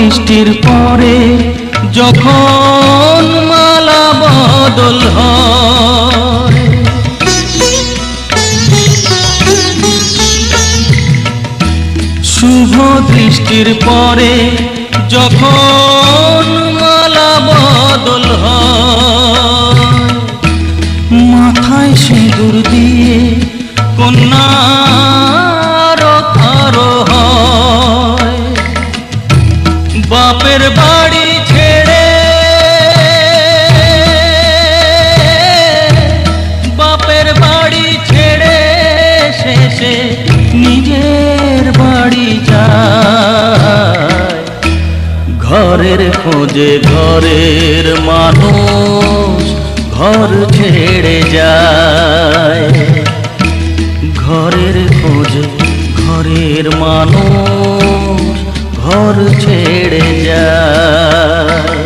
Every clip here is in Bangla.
বৃষ্টির পরে যখন মালা বদল হয়, শুভ দৃষ্টির পরে যখন মালা বদল হয়, মাথায় সিঁদুর দিয়ে কন্যার কারো হয়। বাপের বাড়ি ছেড়ে, বাপের বাড়ি ছেড়ে শেষে নিজের বাড়ি যায়। ঘরের খোঁজে ঘরের মানুষ ঘর ছেড়ে যায়। ঘরের খোঁজে ঘরের মানুষ ঘর ছেড়ে যায়।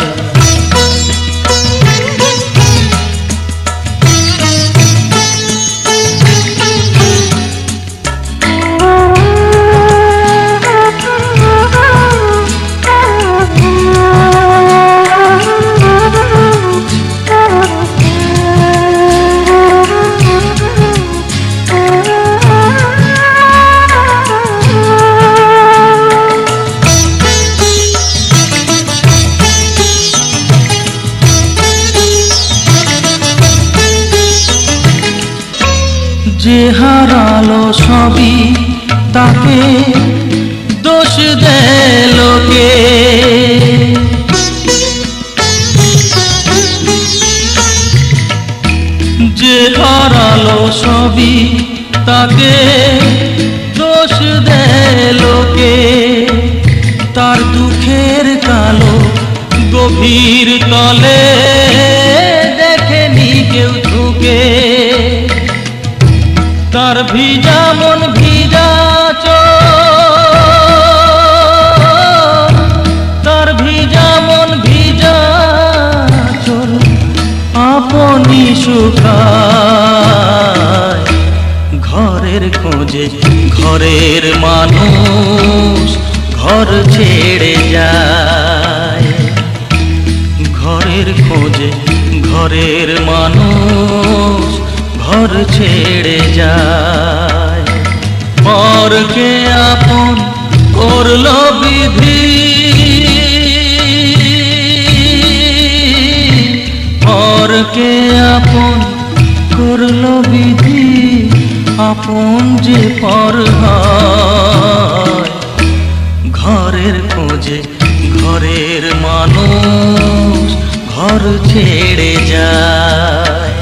যে হারালো সবই তাকে দোষ দেয় লোকে, যে হারালো সবই তাকে দোষ দেয় লোকে। তার দুঃখের কালো গভীর তলে দেখেনি কেউ ঝুঁকে। তার ভিজা মন ভিজা চোখ, তার ভিজা মন ভিজা চোখ আপনি শুকায়। ঘরের খোঁজে ঘরের মানুষ ঘর ছেড়ে যায়। ঘরের খোঁজে ঘরের মানুষ ঘর ছেড়ে যায়। পরকে আপন করলো বিধি, পরকে আপন করলো বিধি, আপন যে পর হয়। ঘরের খোঁজে ঘরের মানুষ ঘর ছেড়ে যায়।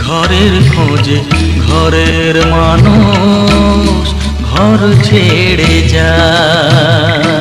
ঘরের খোঁজে ঘরের মানুষ ঘর ছেড়ে যায়।